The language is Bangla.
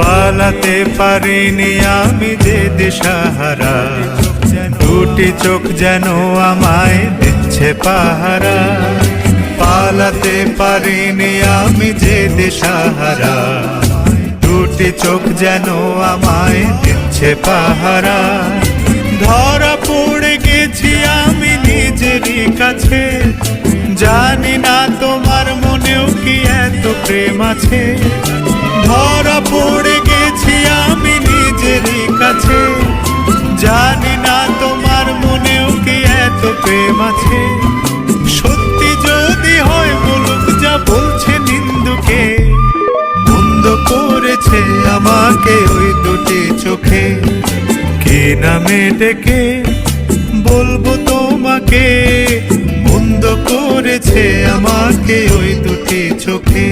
পালাতে পারিনি আমি যে দিশাহারা, দুটি চোখ যেন আমায় দিচ্ছে পাহারা। পালাতে পারিনি আমি যে দিশাহারা, দুটি চোখ যেন আমায় দিচ্ছে পাহারা। ধরা পড়ে গেছি আমি নিজেরই কাছে, জানি না তোমার মনেও কি এত প্রেম আছে। ধরা পড়ে গেছি আমি নিজেরই কাছে, জানি না তোমার মনেও কি এত প্রেম আছে। সত্যি যদি হয় বলুক যা বলছে নিন্দুকে, বন্ধ করেছে আমাকে ওই দুটি চোখে। কি নামে ডেকে বলবো তোমাকে, বন্ধ করেছে আমাকে ওই দুটি চোখে।